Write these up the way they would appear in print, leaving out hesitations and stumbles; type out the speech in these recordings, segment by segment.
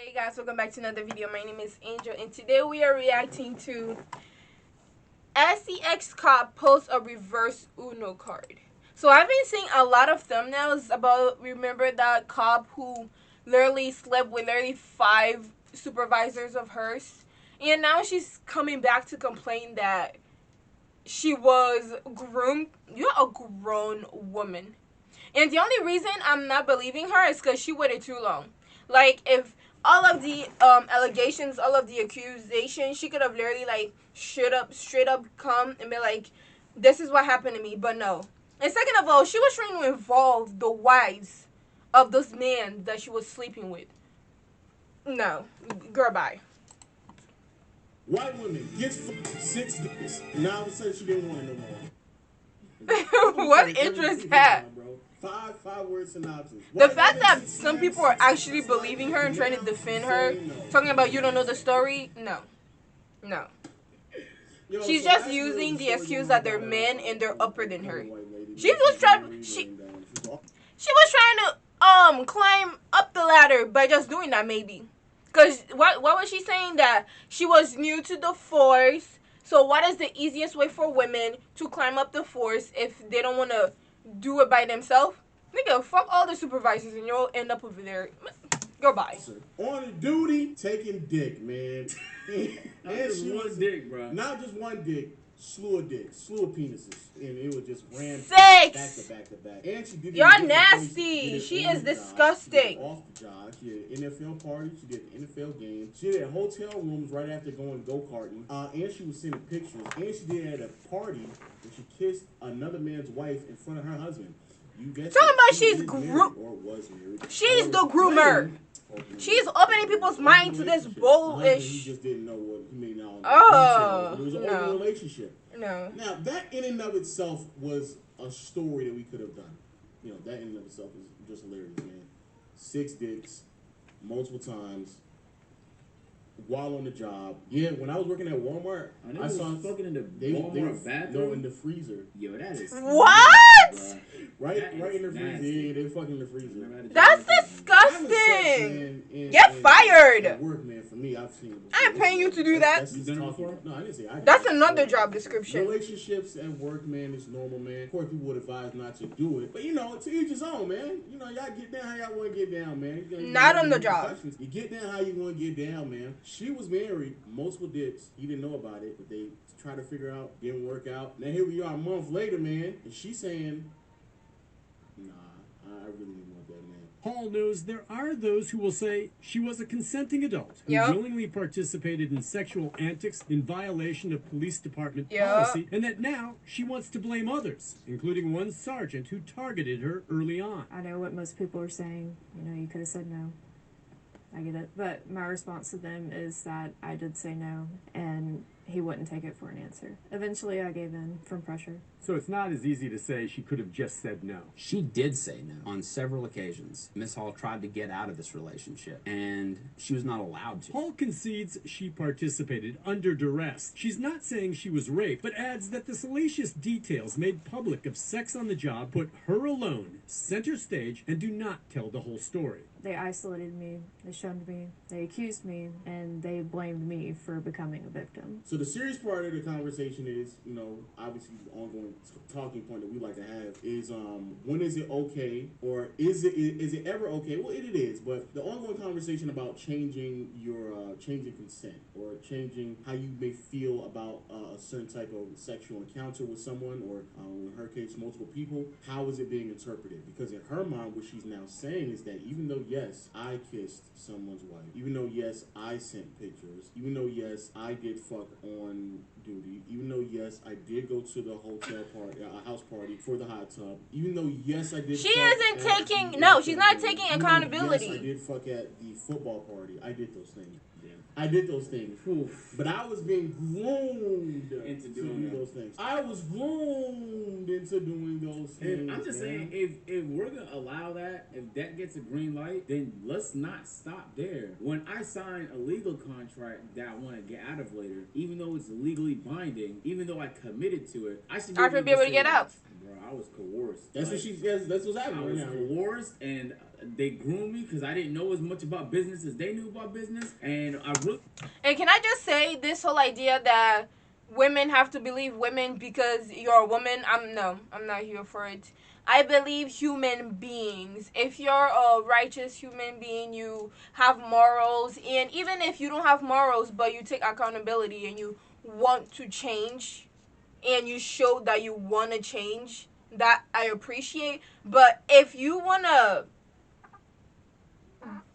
Hey guys, welcome back to another video. My name is Angel and today we are reacting to SEX cop posts a reverse Uno card. So I've been seeing a lot of thumbnails about, remember that cop who literally slept with literally 5 supervisors of hers, and now she's coming back to complain that she was groomed. You're a grown woman. And the only reason I'm not believing her is because she waited too long. Like, if all of the allegations, all of the accusations, she could have literally, like, straight up come and be like, this is what happened to me. But no. And second of all, she was trying to involve the wives of those men that she was sleeping with. No. Girl, bye. White women gets 6 dicks. Now all of a sudden she didn't want it no more. What interest that? Five word synopsis. The fact that some people are actually believing her and trying to defend her, talking about you don't know the story, no. She's just using the excuse that they're men and they're upper than her. She was trying to climb up the ladder by just doing that, maybe. Because what was she saying? That she was new to the force. So what is the easiest way for women to climb up the force if they don't want to do it by themselves? Nigga, fuck all the supervisors and you'll end up over there. Go bye. On duty, taking dick, man. Not just one dick, bro. Not just one dick. Slew of dicks, slew of penises, and it was just ran 6 back to back. And she did. You're nasty. She is disgusting. Off the job, she did an NFL party. She did an NFL game. She did hotel rooms right after going go karting. And she was sending pictures. And she did it at a party where she kissed another man's wife in front of her husband. You guess talking about she's or was married. She's the groomer. She's opening people's mind to this bullish. He just didn't know what he made now. Oh, it was an open relationship. No. Now that in and of itself was a story that we could have done. You know, that in and of itself is just hilarious, man. 6 dicks, multiple times, while on the job. Yeah, when I was working at Walmart, I saw fucking in the Walmart bathroom. No, in the freezer. Yo, that is what? Right in the freezer. Yeah, they fucking in the freezer. That's disgusting. Get fired. At work, man. For me, I've seen it before. I ain't paying you to do that. You done it before? No, I didn't say. That's another job description. Relationships at work, man, is normal, man. Of course, people would advise not to do it, but you know, to each his own, man. You know, y'all get down how y'all want to get down, man. Not on the job. You get down how you want to get down, man. She was married, multiple dicks. He didn't know about it, but they tried to figure out, didn't work out. Now here we are a month later, man, and she's saying, nah, I really didn't want that, man. Paul knows there are those who will say she was a consenting adult who willingly participated in sexual antics in violation of police department policy, and that now she wants to blame others, including one sergeant who targeted her early on. I know what most people are saying. You know, you could have said no. I get it. But my response to them is that I did say no, and he wouldn't take it for an answer. Eventually, I gave in from pressure. So it's not as easy to say she could have just said no. She did say no on several occasions. Miss Hall tried to get out of this relationship, and she was not allowed to. Hall concedes she participated under duress. She's not saying she was raped, but adds that the salacious details made public of sex on the job put her alone center stage and do not tell the whole story. They isolated me, they shunned me, they accused me, and they blamed me for becoming a victim. So the serious part of the conversation is, you know, obviously the ongoing talking point that we like to have is when is it okay, or is it ever okay? Well, it is, but the ongoing conversation about changing your changing consent or changing how you may feel about a certain type of sexual encounter with someone, or in her case multiple people, how is it being interpreted? Because in her mind, what she's now saying is that even though yes, I kissed someone's wife, even though yes, I sent pictures, even though yes, I did fuck on duty, even though yes, I did go to the hotel party, house party for the hot tub, even though yes, I did. She isn't taking. No, she's not taking accountability. Yes, I did fuck at the football party. I did those things. I did those things. But I was being groomed into doing those things. I was groomed into doing those things. And I'm just saying, if we're going to allow that, if that gets a green light, then let's not stop there. When I sign a legal contract that I want to get out of later, even though it's legally binding, even though I committed to it, I should be able to get out. Bro, I was coerced. That's what she says. That's what's happening I was right now. coerced, and they groomed me because I didn't know as much about business as they knew about business, and I really. And can I just say this whole idea that women have to believe women because you're a woman? I'm not here for it. I believe human beings. If you're a righteous human being, you have morals, and even if you don't have morals, but you take accountability and you want to change, and you show that you want to change, that I appreciate. But if you want to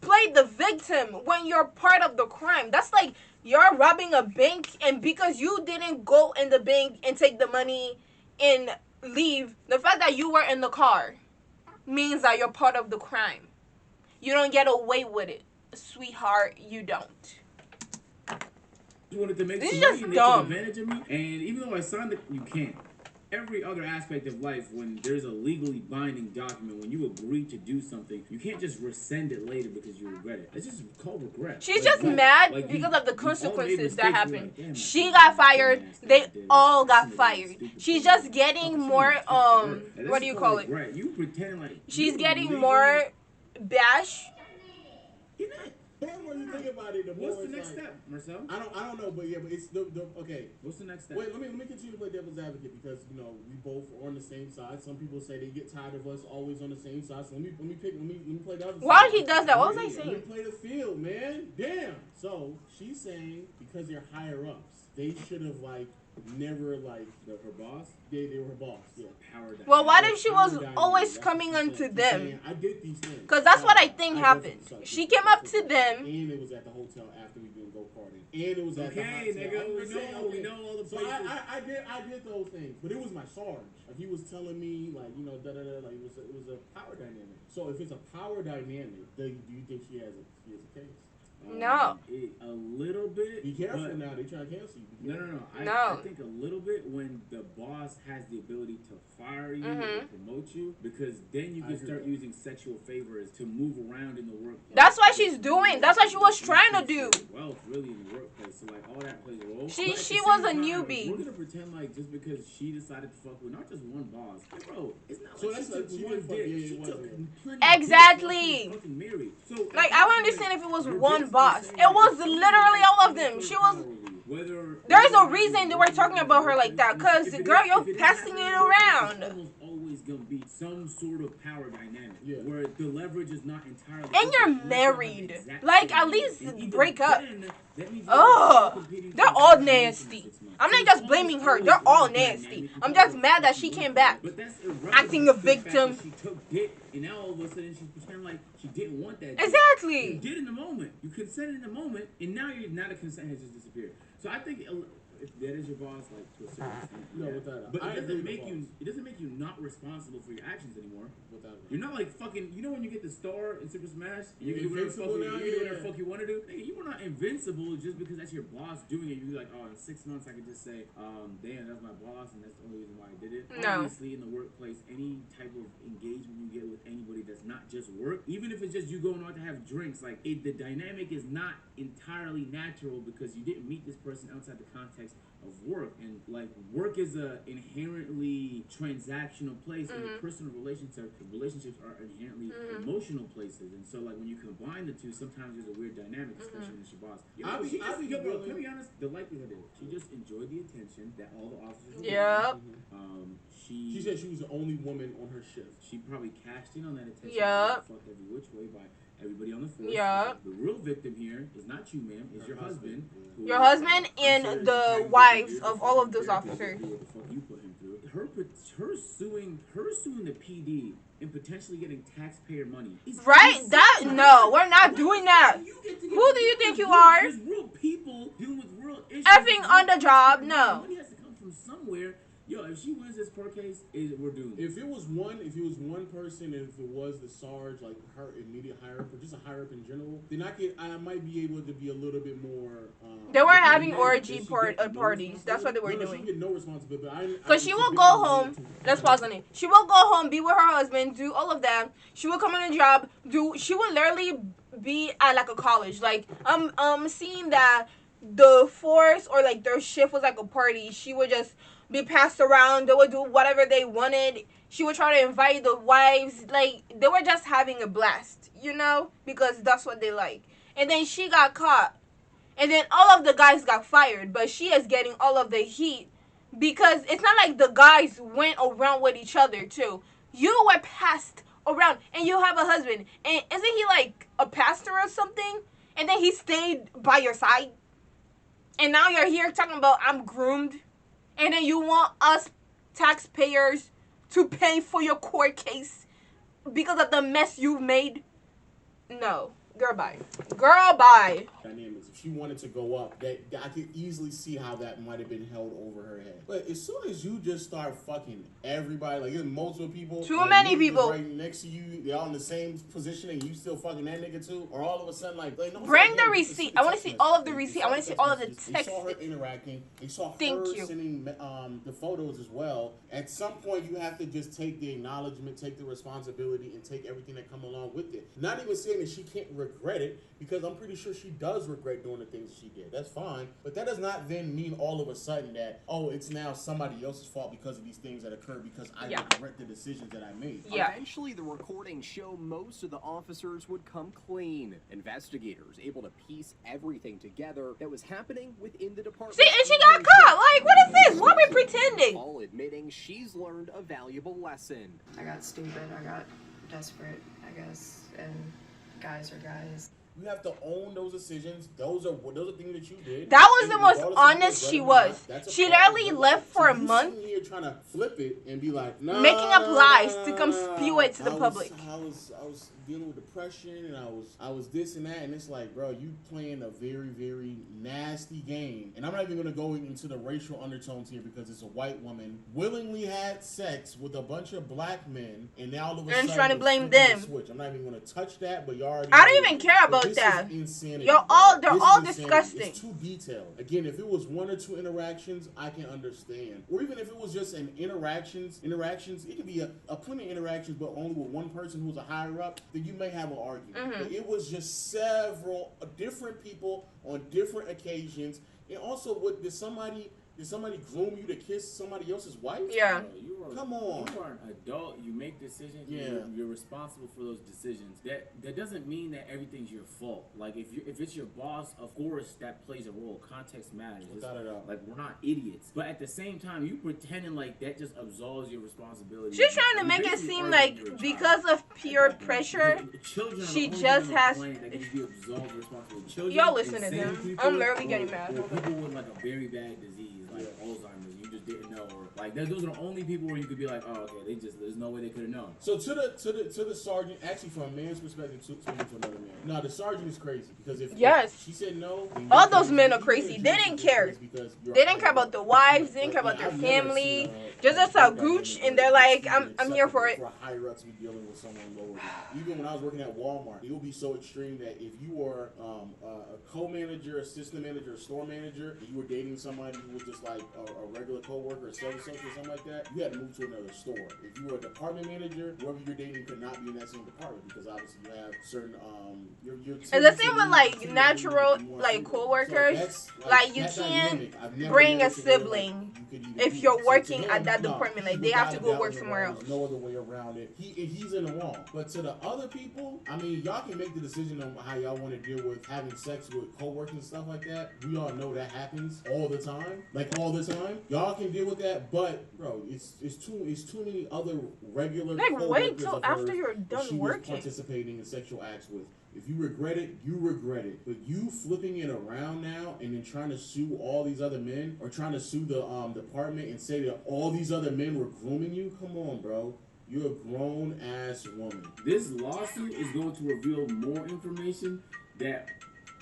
play the victim when you're part of the crime, that's like you're robbing a bank, and because you didn't go in the bank and take the money and leave, the fact that you were in the car means that you're part of the crime. You don't get away with it, sweetheart. You don't. Wanted to make This some is money just and they dumb. took advantage of me. And even though I signed it, you can't. Every other aspect of life, when there's a legally binding document, when you agree to do something, you can't just rescind it later because you regret it. It's just called regret. She's just mad because of the consequences that happened. She got fired. They all got fired. She's just getting more what do you call it? You pretend like she's getting more bash. You know, the more you think about it, the more What's the next like, step, Marcel? I don't know, but yeah, but it's the okay. What's the next step? Wait, let me continue to play devil's advocate because we both are on the same side. Some people say they get tired of us always on the same side. So let me play the other side. While he does that, what was I saying? Let me play the field, man. Damn. So she's saying because they're higher ups, they should have never her boss. They were her boss. Yeah. Power down. Well, what if she was always coming onto them? I did these things. Because that's what I think happened. She came up to them. And it was at the hotel after we been go-karting. And it was at the hotel. Nigga, we know all the so places. I did those things. But it was my sarge. He was telling me, da-da-da, it was a power dynamic. So if it's a power dynamic, do you think she has a case? No. A little bit. Be careful now. They try to cancel you. No. I think a little bit when the boss has the ability to fire you or promote you, because then you can start using sexual favors to move around in the workplace. That's what she's doing. That's what she was trying to do. Wealth really in the workplace, so all that plays a role. She was a newbie. We're gonna pretend just because she decided to fuck with not just one boss, bro. It's not so like she took one dick. She took plenty. Exactly. Fucking married. So I would understand if it was one boss. It was literally all of them. She was. There's a reason they were talking about her like that. Cause girl, you're passing it around. Almost always gonna be some sort of power dynamic where the leverage is not entirely. And you're married. At least break up. Ugh, they're all nasty. I'm not just blaming her. They're all nasty. I'm just mad that she came back, acting a victim. She took dick, and now all of a sudden she's pretending like she didn't want that. Exactly. You did in the moment. You consented in the moment, and now the consent has just disappeared. So I think if that is your boss, to a certain extent, but it doesn't make you not responsible for your actions anymore. You're not fucking. You know when you get the star in Super Smash, and you can do whatever the fuck you want to do. Nigga, you are not invincible just because that's your boss doing it. You're like, oh, in 6 months I could just say, damn, that's my boss, and that's the only reason why I did it. No. Obviously, in the workplace, any type of engagement you get with anybody that's not just work, even if it's just you going out to have drinks, the dynamic is not entirely natural because you didn't meet this person outside the context of work, and work is a inherently transactional place, and your personal relationships are inherently emotional places, and so when you combine the two, sometimes there's a weird dynamic, especially when it's your boss. To be honest, the likelihood is she just enjoyed the attention that all the officers were getting. She said she was the only woman on her shift. She probably cashed in on that attention. Fucked every which way by everybody on the force. The real victim here is not you, ma'am. It's your husband. Your husband and the wives of all of those officers. What the fuck you put him through? Her suing the PD and potentially getting taxpayer money. Right? No, we're not doing that. Who do you think you are? There's real people dealing with real issues. Effing on the job? No. Money has to come from somewhere. Yo, if she wins this court case, we're doomed. If it was one person, and if it was the Sarge, her immediate higher up, or just a higher up in general, then I might be able to be a little bit more. They were having orgy parties. That's what they were doing. She would get no responsibility. Because she will go home. Let's pause on it. She will go home, be with her husband, do all of that. She will come on a job. She will literally be at a college. I'm seeing that the force or their shift was a party. She would just be passed around. They would do whatever they wanted. She would try to invite the wives. Like, they were just having a blast, you know, because that's what they like. And then she got caught. And then all of the guys got fired, but she is getting all of the heat because it's not like the guys went around with each other too. You were passed around, and you have a husband, and isn't he like a pastor or something? And then he stayed by your side, and now you're here talking about I'm groomed, and then you want us taxpayers to pay for your court case because of the mess you've made? No. Girl, bye. Girl, bye. Dynamics. If she wanted to go up, that I could easily see how that might have been held over her head. But as soon as you just start fucking everybody, like there's multiple people, too like, many people right next to you, they're all in the same position, and you still fucking that nigga too, or all of a sudden like no, bring the receipt. I want to see all of the receipt. I want to see all of the text. They saw her interacting. They saw her sending the photos as well. At some point, you have to just take the acknowledgement, take the responsibility, and take everything that come along with it. Not even saying that she can't regret it, because I'm pretty sure she does regret doing the things she did. That's fine. But that does not then mean all of a sudden that, oh, it's now somebody else's fault because of these things that occurred because I regret the decisions that I made. Yeah. Eventually, the recordings show most of the officers would come clean. Investigators able to piece everything together that was happening within the department. See, and she got caught. Like, what is this? Why are we pretending? All admitting she's learned a valuable lesson. I got stupid. I got desperate, I guess, and guys are guys. You have to own those decisions. Those are things that you did. That was the most honest she was. She literally left for a month. Here trying to flip it and be like, nah, making up lies to come spew it to the public. I was dealing with depression, and I was this and that, and it's like, bro, you playing a very, very nasty game. And I'm not even gonna go into the racial undertones here because it's a white woman willingly had sex with a bunch of black men, and now all of a sudden trying to blame them. Switch. I'm not even gonna touch that, but you already. I don't even care about that. They're all disgusting. It's too detailed. Again, if it was one or two interactions, I can understand. Or even if it was just an interactions, it could be a plenty of interactions, but only with one person who's a higher up, then you may have an argument. But it was just several different people on different occasions. And also, did somebody groom you to kiss somebody else's wife? Yeah. Come on. You are an adult. You make decisions. Yeah. You're responsible for those decisions. That doesn't mean that everything's your fault. Like if it's your boss, of course that plays a role. Context matters. Like we're not idiots. But at the same time, you pretending like that just absolves your responsibility. She's trying to make it seem like because of peer pressure, she just has. Y'all listen to them. I'm literally getting mad. People with like a very bad disease, like Alzheimer's, you just didn't know, or like those are the only people where you could be like, oh, okay, there's no way they could have known. So to the sergeant, actually from a man's perspective, speaking to another man. No, the sergeant is crazy because if she said no, all those men are crazy. They didn't care. They didn't care about the wives. They didn't care about their family. Just a gooch, and they're like, I'm here for it. For a higher up to be dealing with someone lower. Even when I was working at Walmart, it would be so extreme that if you were a co-manager, assistant manager, a store manager, and you were dating somebody who was just like a regular co-worker, a sales associate, or something like that, you had to move to another store. If you were a department manager, whoever you're dating could not be in that same department because obviously you have certain and the same with like natural like co-workers. So like you can't bring a sibling if you're working at that department. Like they have to go work somewhere else. No other way around it. He's in the wrong. But to the other people, I mean, y'all can make the decision on how y'all want to deal with having sex with co-workers and stuff like that. We all know that happens all the time. Like all the time. Y'all can deal with that, but bro, it's too many other regular like wait till after you're done working. Participating in sexual acts with. If you regret it, you regret it. But you flipping it around now and then trying to sue all these other men or trying to sue the department and say that all these other men were grooming you, come on, bro. You're a grown-ass woman. This lawsuit is going to reveal more information that,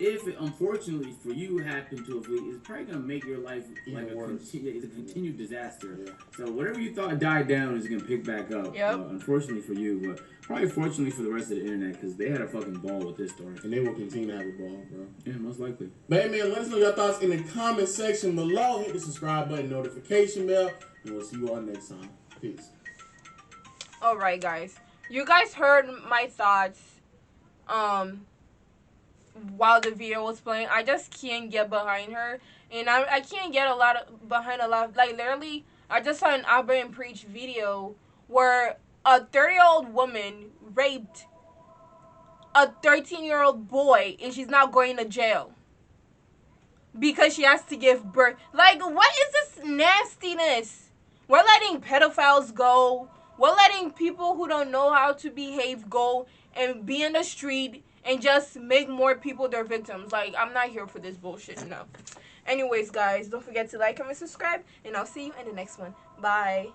if it unfortunately for you happen to have, it's probably going to make your life like it's a continued disaster. Yeah. So whatever you thought died down is going to pick back up. Yep. Unfortunately for you, but probably fortunately for the rest of the internet because they had a fucking ball with this story. And they will continue to have a ball, bro. Yeah, most likely. But hey, man, let us know your thoughts in the comment section below. Hit the subscribe button, notification bell, and we'll see you all next time. Peace. Alright, guys. You guys heard my thoughts. while the video was playing. I just can't get behind her, and I can't get behind a lot. Like literally, I just saw an Albert and Preach video where a 30-year-old woman raped a 13-year-old boy, and she's now going to jail because she has to give birth. Like, what is this nastiness? We're letting pedophiles go. We're letting people who don't know how to behave go and be in the street and just make more people their victims. Like, I'm not here for this bullshit, no. Anyways, guys, don't forget to like, comment, subscribe, and I'll see you in the next one. Bye.